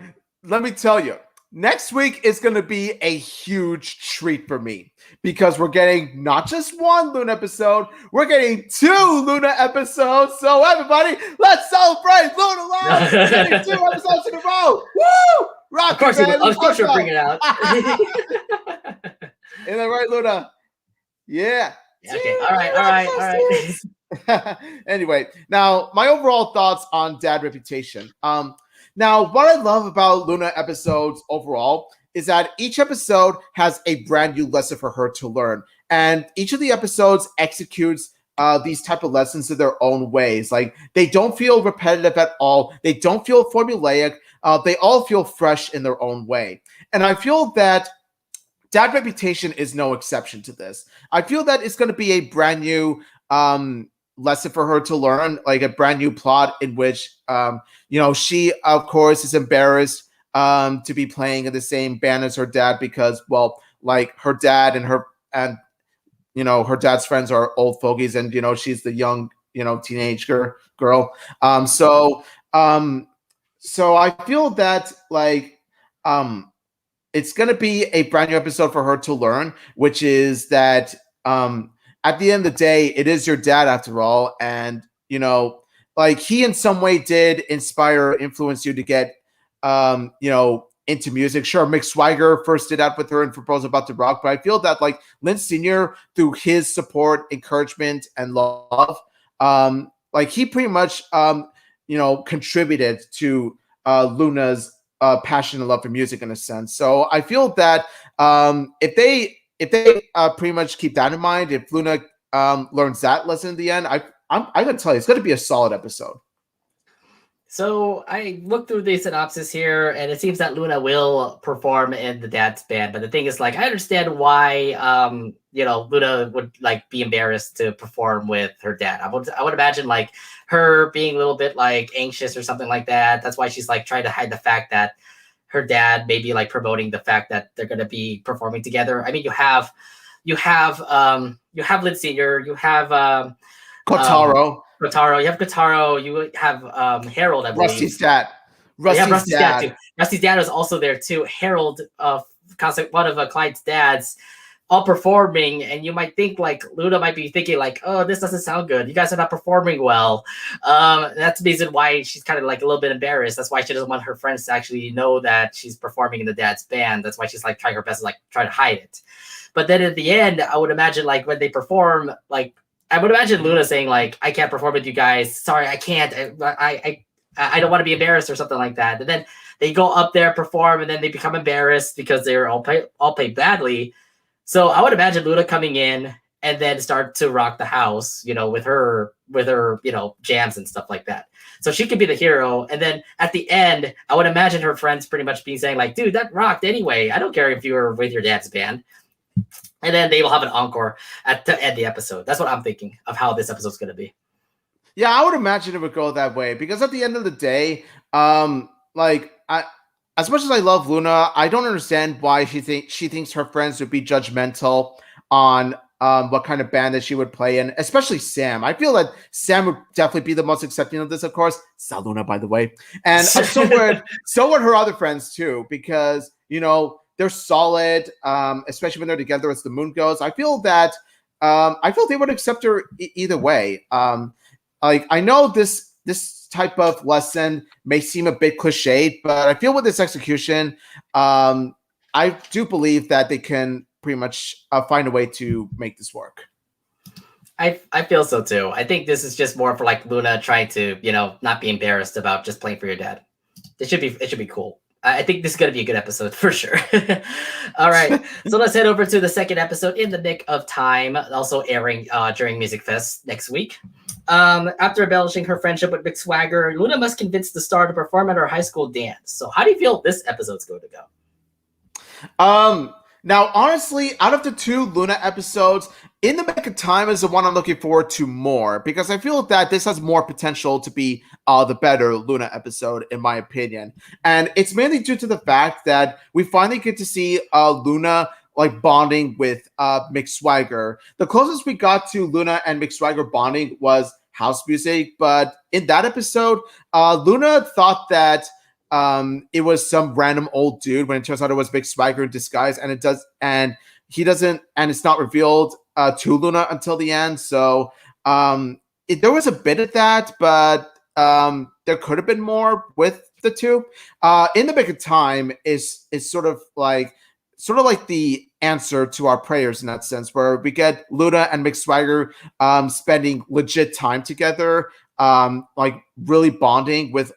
me tell you. Next week is going to be a huge treat for me because we're getting not just one Luna episode, we're getting 2 Luna episodes. So everybody, let's celebrate Luna Loud getting 2 episodes in a row. Woo! Rock, of course you'll bring it out. Isn't that right, Luna? Yeah. Okay. All right. Anyway, now my overall thoughts on Dad Reputation. Now, what I love about Luna episodes overall is that each episode has a brand new lesson for her to learn. And each of the episodes executes these type of lessons in their own ways. Like, they don't feel repetitive at all. They don't feel formulaic. They all feel fresh in their own way. And I feel that Dad Reputation is no exception to this. I feel that it's going to be a brand new lesson for her to learn, like a brand new plot in which she of course is embarrassed to be playing in the same band as her dad because, well, like her dad and her dad's friends are old fogies and she's the young teenage girl. So I feel that it's going to be a brand new episode for her to learn, which is that at the end of the day, it is your dad after all. And, he in some way did inspire or influence you to get, into music. Sure, Mick Swagger first did that with her and proposed about the rock. But I feel that Lynn Sr., through his support, encouragement, and love, he pretty much, contributed to Luna's passion and love for music in a sense. So I feel that if they pretty much keep that in mind, if Luna learns that lesson in the end, I'm going to tell you, it's going to be a solid episode. So I looked through the synopsis here, and it seems that Luna will perform in the dad's band. But the thing is, I understand why, Luna would be embarrassed to perform with her dad. I would imagine her being a little bit anxious or something like that. That's why she's trying to hide the fact that her dad may be promoting the fact that they're going to be performing together. I mean, you have Lynn Senior, you have Kotaro, you have Kotaro, you have Harold, I believe. Rusty's dad. Rusty's dad too. Rusty's dad is also there too. Harold, one of Clyde's dads, all performing, and you might think Luna might be thinking oh, this doesn't sound good. You guys are not performing well. That's the reason why she's kind of a little bit embarrassed. That's why she doesn't want her friends to actually know that she's performing in the dad's band. That's why she's trying her best to try to hide it. But then at the end, I would imagine when they perform, I would imagine Luna saying like, "I can't perform with you guys. Sorry, I can't. I don't want to be embarrassed or something like that." And then they go up there, perform, and then they become embarrassed because they're all play badly. So I would imagine Luna coming in and then start to rock the house, with her jams and stuff like that. So she could be the hero. And then at the end, I would imagine her friends pretty much being saying like, "Dude, that rocked anyway. I don't care if you were with your dad's band." And then they will have an encore to end the episode. That's what I'm thinking of how this episode's going to be. Yeah, I would imagine it would go that way because at the end of the day, as much as I love Luna, I don't understand why she thinks her friends would be judgmental on what kind of band that she would play in, especially Sam. I feel that Sam would definitely be the most accepting of this, of course. Sal Luna, by the way. And so would her other friends too, because, they're solid, especially when they're together as the moon goes. I feel that they would accept her either way. I know this type of lesson may seem a bit cliched, but I feel with this execution, I do believe that they can pretty much find a way to make this work. I feel so too. I think this is just more for like Luna trying to, not be embarrassed about just playing for your dad. It should be cool. I think this is going to be a good episode for sure. All right. So let's head over to the second episode in the Mick of Time, also airing during Music Fest next week. After embellishing her friendship with Mick Swagger, Luna must convince the star to perform at her high school dance. So how do you feel this episode's going to go? Now, honestly, out of the 2 Luna episodes, In the Mick of Time is the one I'm looking forward to more because I feel that this has more potential to be the better Luna episode, in my opinion. And it's mainly due to the fact that we finally get to see Luna bonding with Mick Swagger. The closest we got to Luna and Mick Swagger bonding was house music, but in that episode, Luna thought that it was some random old dude when it turns out it was Mick Swagger in disguise, and it's not revealed to Luna until the end. So there was a bit of that, but there could have been more with the 2. In the Mick of Time is sort of like the answer to our prayers in that sense, where we get Luna and Mick Swagger spending legit time together, really bonding with,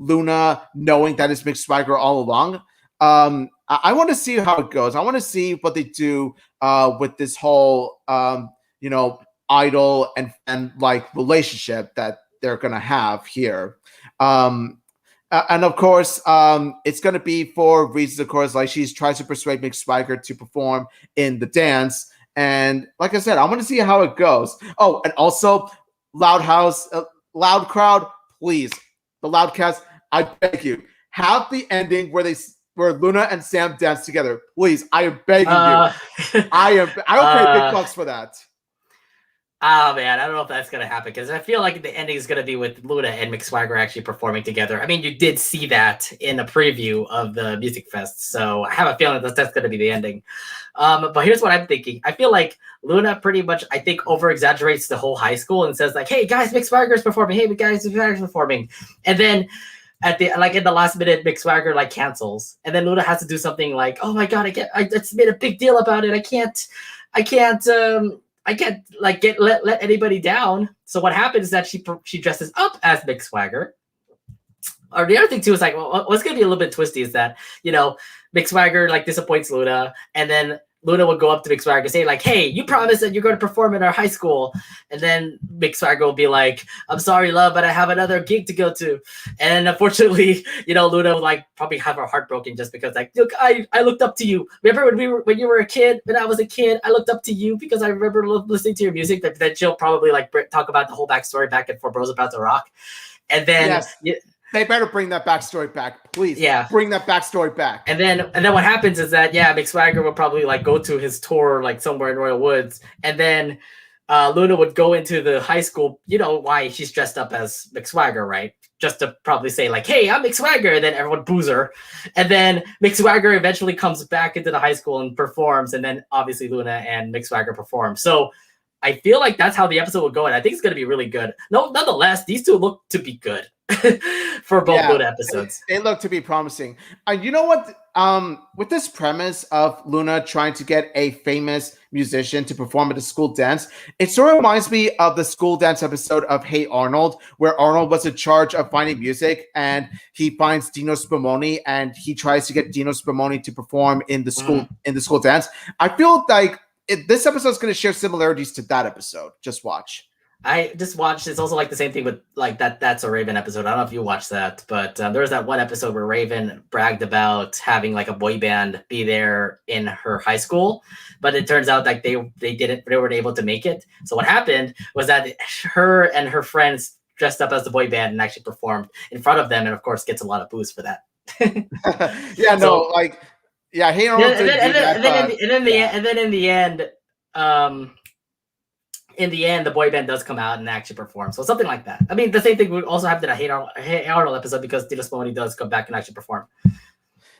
Luna knowing that it's Mick Swagger all along. I want to see how it goes. I want to see what they do with this whole, idol and relationship that they're going to have here. And of course, it's going to be for reasons, of course, she tries to persuade Mick Swagger to perform in the dance. And like I said, I want to see how it goes. Oh, and also, loud crowd, please. The Loudcast, I beg you, have the ending where Luna and Sam dance together. Please, I am begging you. I will pay big bucks for that. Oh man, I don't know if that's gonna happen because I feel like the ending is gonna be with Luna and Mick Swagger actually performing together. I mean, you did see that in a preview of the Music Fest, so I have a feeling that's gonna be the ending. But here's what I'm thinking. I feel like Luna pretty much, I think, over exaggerates the whole high school and says like, "Hey guys, Mick Swagger's performing. Hey guys, Mick Swagger's performing," and then at the in the last minute, Mick Swagger cancels, and then Luna has to do something like, "Oh my god, I just made a big deal about it. I can't let anybody down." So what happens is that she dresses up as Mick Swagger. Or the other thing too is what's gonna be a little bit twisty is that Mick Swagger disappoints Luna, and then Luna would go up to Mick Swagger and say "Hey, you promised that you're going to perform in our high school," and then Mick Swagger will be like, "I'm sorry, love, but I have another gig to go to." And unfortunately, Luna will probably have her heart broken just because "Look, I looked up to you. Remember when you were a kid? When I was a kid, I looked up to you because I remember listening to your music." But then she'll probably talk about the whole backstory back and for Bros About to Rock, and then. Yes. They better bring that backstory back, please. Yeah, bring that backstory back. And then what happens is that Mick Swagger will probably go to his tour somewhere in Royal Woods, and then Luna would go into the high school. Why she's dressed up as Mick Swagger, right? Just to probably say "Hey, I'm Mick Swagger," and then everyone boos her. And then Mick Swagger eventually comes back into the high school and performs, and then obviously Luna and Mick Swagger perform. So I feel like that's how the episode will go, and I think it's going to be really good. No, nonetheless, these 2 look to be good. for both Yeah, Luna episodes. they look to be promising. You know what? With this premise of Luna trying to get a famous musician to perform at a school dance, it sort of reminds me of the school dance episode of Hey Arnold, where Arnold was in charge of finding music, and he finds Dino Spumoni, and he tries to get Dino Spumoni to perform in the school dance. I feel like this episode is going to share similarities to that episode. Just watch. I just watched. It's also like the same thing with like That's a Raven episode. I don't know if you watched that, but there was that one episode where Raven bragged about having like a boy band be there in her high school, but it turns out like they weren't able to make it. So what happened was that her and her friends dressed up as the boy band and actually performed in front of them, and of course gets a lot of booze for that. Yeah, no, like yeah, hey Arnold. And then in the end. In the end, the boy band does come out and actually perform. So something like that. I mean, the same thing would also happen in a Hey Arnold episode because Dino Spumoni does come back and actually perform.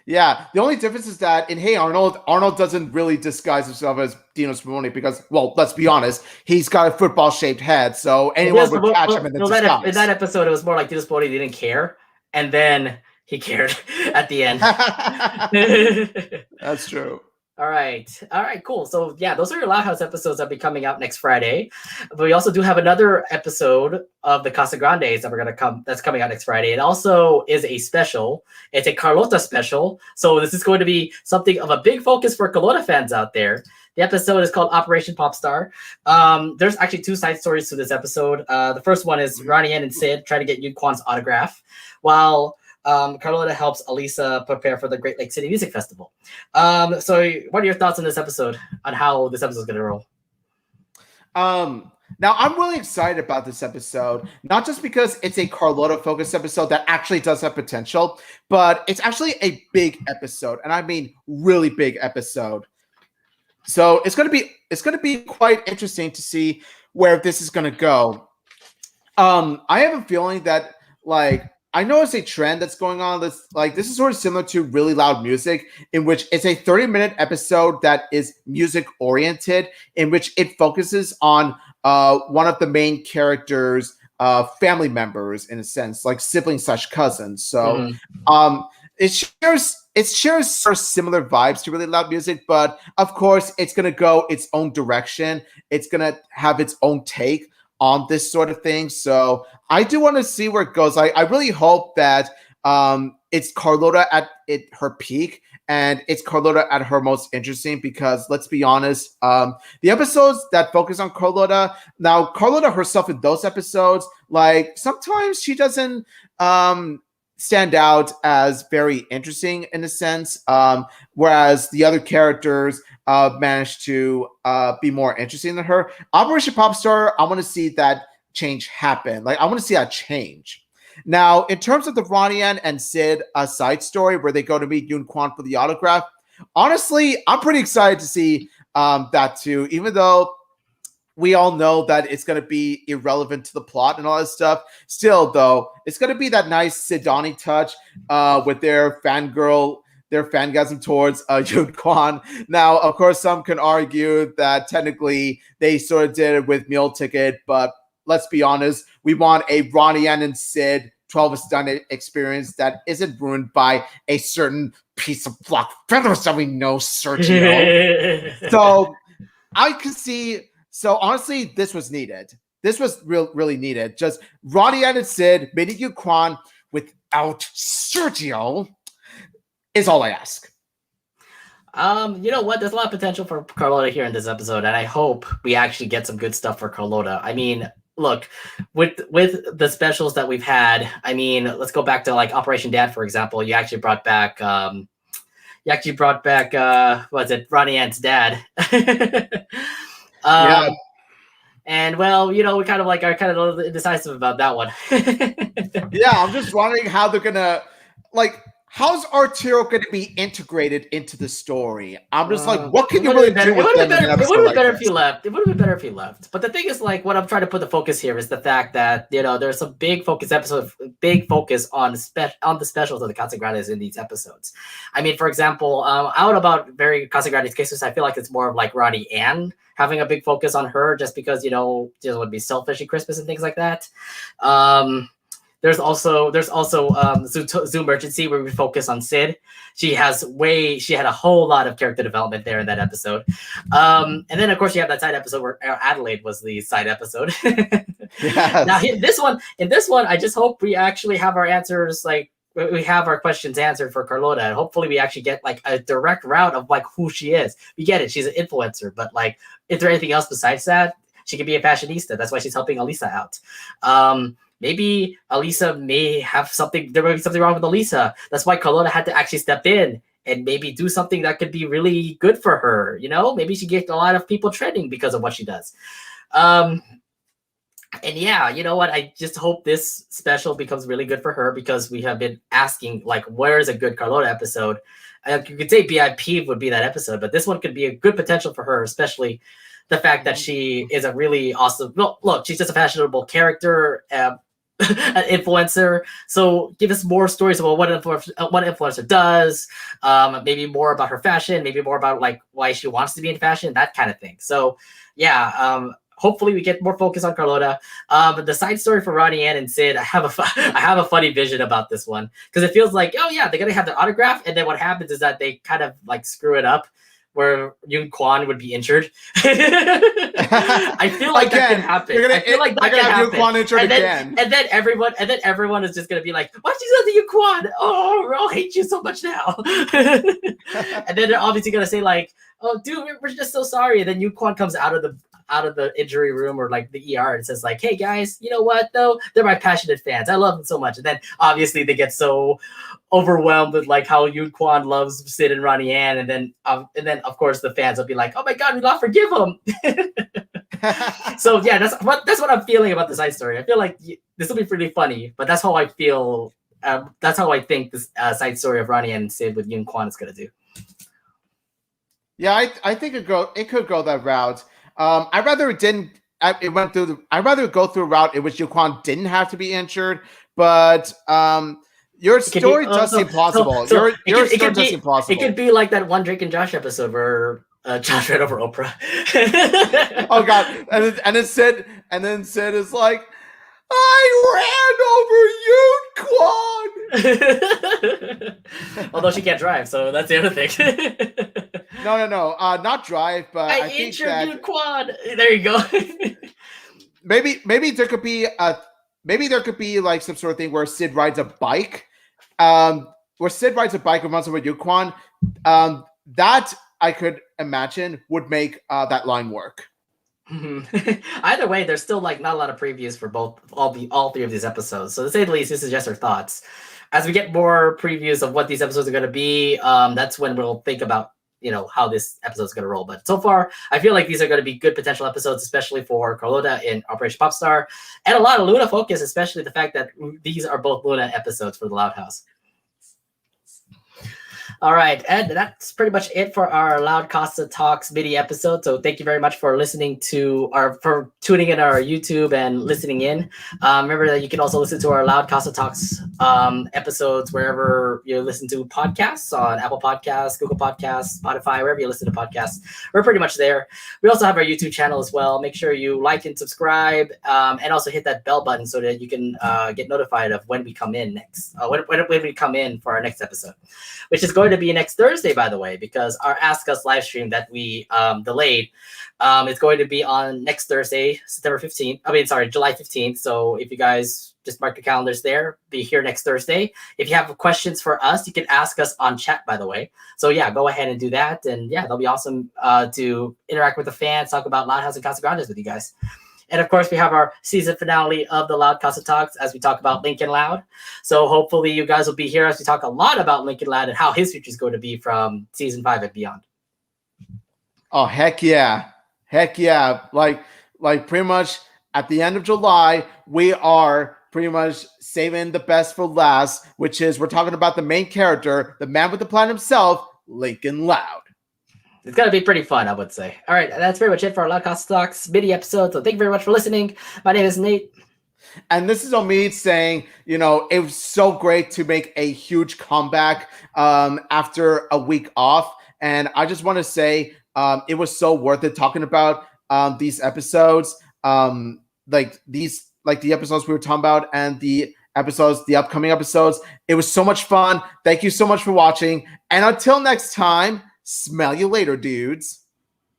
Yeah, the only difference is that in Hey Arnold, Arnold doesn't really disguise himself as Dino Spumoni because, well, let's be honest, he's got a football-shaped head, so anyone would catch him in the disguise. In that episode, it was more like Dino Spumoni didn't care, and then he cared at the end. That's true. All right, cool. So yeah, those are your Loud House episodes that'll be coming out next Friday. But we also do have another episode of the Casagrandes that's coming out next Friday. It also is a special. It's a Carlota special. So this is going to be something of a big focus for Carlota fans out there. The episode is called Operation Popstar. There's actually two side stories to this episode. The first one is Ronnie Yen and Sid trying to get Yun Kwan's autograph, while Carlota helps Alisa prepare for the Great Lake City Music Festival. So what are your thoughts on this episode, on how this episode is going to roll? Now, I'm really excited about this episode, not just because it's a Carlota-focused episode that actually does have potential, but it's actually a big episode, and I mean really big episode. So it's going to be quite interesting to see where this is going to go. I have a feeling that I know it's a trend that's going on. This is sort of similar to Really Loud Music, in which it's a 30-minute episode that is music oriented, in which it focuses on one of the main characters' family members, in a sense, like siblings / cousins. So it shares sort of similar vibes to Really Loud Music, but of course it's gonna go its own direction. It's gonna have its own take on this sort of thing. So I do want to see where it goes. I really hope that it's Carlota at her peak, and it's Carlota at her most interesting, because let's be honest, the episodes that focus on Carlota, now Carlota herself in those episodes, like sometimes she doesn't stand out as very interesting in a sense, whereas the other characters managed to be more interesting than her. Operation Popstar, I want to see that change happen. Like, I want to see that change. Now, in terms of the Ronnie Yen and Sid side story where they go to meet Yun Kwan for the autograph, honestly, I'm pretty excited to see that too, even though we all know that it's going to be irrelevant to the plot and all that stuff. Still, though, it's going to be that nice Sidani touch with their fangasm towards Yun Kwan. Now, of course, some can argue that technically they sort of did it with Meal Ticket, but let's be honest, we want a Ronnie Yen and Sid 12 is done experience that isn't ruined by a certain piece of flock feathers that we know, Sergio. So I can see. So honestly, this was needed. This was really needed. Just Ronnie Yen and Sid meeting Yun Kwan without Sergio is all I ask. You know what? There's a lot of potential for Carlota here in this episode, and I hope we actually get some good stuff for Carlota. I mean, look, with the specials that we've had, I mean, let's go back to like Operation Dad, for example. You actually brought back what's it, Ronnie Yen's dad. Yeah. And well, you know, we kind of like are kind of indecisive about that one. Yeah, I'm just wondering how they're gonna, like, how's Arturo going to be integrated into the story? I'm just like, what can you really do with them? It would have been better if he left. It would have been better if he left. But the thing is, like, what I'm trying to put the focus here is the fact that, you know, there's some big focus on the specials of the Casagrandes in these episodes. I mean, for example, out about very Casagrandes cases, I feel like it's more of like Ronnie Ann having a big focus on her, just because, you know, just would be selfish at Christmas and things like that. There's also Zoom Emergency, where we focus on Sid. She had a whole lot of character development there in that episode. And then of course you have that side episode where Adelaide was the side episode. Yes. Now in this one, I just hope we actually have our answers, like we have our questions answered for Carlota, and hopefully we actually get like a direct route of like who she is. We get it, she's an influencer, but like, is there anything else besides that? She could be a fashionista. That's why she's helping Elisa out. Maybe Elisa may have something. There may be something wrong with Elisa. That's why Carlota had to actually step in and maybe do something that could be really good for her. You know, maybe she gets a lot of people trending because of what she does. And yeah, you know what? I just hope this special becomes really good for her, because we have been asking, like, where is a good Carlota episode? You could say BIP would be that episode, but this one could be a good potential for her, especially the fact that she is a really awesome. Well, look, she's just a fashionable character, an influencer. So give us more stories about what influencer does. Maybe more about her fashion. Maybe more about like why she wants to be in fashion, that kind of thing. So yeah. Hopefully we get more focus on Carlota. But the side story for Ronnie Ann and Sid, I have a funny vision about this one, because it feels like, oh yeah, they're gonna have the autograph, and then what happens is that they kind of like screw it up, where Yoon Kwon would be injured. I feel like that can happen. I feel like that can happen. Yoon Kwon injured again. And then everyone is just gonna be like, "Why she's the Yoon Kwon? Oh, I'll hate you so much now." And then they're obviously gonna say like, "Oh, dude, we're just so sorry." And then Yoon Kwon comes out of the injury room or like the ER and says like, "Hey guys, you know what though? They're my passionate fans. I love them so much." And then obviously they get so overwhelmed with like how Yoon Kwon loves Sid and Ronnie Ann, and then of course the fans will be like, "Oh my god, we gotta forgive him." So yeah, that's what I'm feeling about the side story. I feel like this will be pretty funny, but that's how I feel. That's how I think this side story of Ronnie Ann and Sid with Yoon Kwon is gonna do. Yeah, I think it could go that route. I'd rather it didn't. It went through. I'd rather go through a route in which Yoon Kwon didn't have to be injured, but your story does seem plausible. Your story does seem plausible. It could be like that one Drake and Josh episode where Josh ran over Oprah. Oh god! And then Sid is like, "I ran over Yoon Kwon." Although she can't drive, so that's the other thing. No, not drive, but I think that Yoon Kwon. There you go. maybe there could be like some sort of thing where Sid rides a bike, and runs over Yoon Kwon. That I could imagine would make that line work. Either way, there's still like not a lot of previews for all three of these episodes. So to say the least, this is just our thoughts. As we get more previews of what these episodes are going to be, that's when we'll think about how this episode is going to roll. But so far, I feel like these are going to be good potential episodes, especially for Carlota in Operation Popstar, and a lot of Luna focus, especially the fact that these are both Luna episodes for the Loud House. All right, Ed, that's pretty much it for our Loud Casa Talks mini episode. So thank you very much for for tuning in our YouTube and listening in. Remember that you can also listen to our Loud Casa Talks episodes wherever you listen to podcasts, on Apple Podcasts, Google Podcasts, Spotify, wherever you listen to podcasts. We're pretty much there. We also have our YouTube channel as well. Make sure you like and subscribe, and also hit that bell button so that you can get notified of when we come in next. When we come in for our next episode, which is going to be next Thursday, by the way, because our Ask Us live stream that we delayed is going to be on next Thursday, July 15th. So if you guys just mark your calendars there, be here next Thursday. If you have questions for us, you can ask us on chat, by the way. So yeah, go ahead and do that. And yeah, that'll be awesome to interact with the fans, talk about Loud House and Casagrandes with you guys. And of course, we have our season finale of the Loud Casa Talks as we talk about Lincoln Loud. So hopefully you guys will be here as we talk a lot about Lincoln Loud and how his future is going to be from season 5 and beyond. Oh, heck yeah. Like pretty much at the end of July, we are pretty much saving the best for last, which is we're talking about the main character, the man with the plan himself, Lincoln Loud. It's going to be pretty fun, I would say. All right, that's pretty much it for our Loud Casa Talks mini episode. So thank you very much for listening. My name is Nate. And this is Omid saying, it was so great to make a huge comeback after a week off. And I just want to say it was so worth it talking about these episodes, like the episodes we were talking about and the episodes, the upcoming episodes. It was so much fun. Thank you so much for watching. And until next time, smell you later, dudes.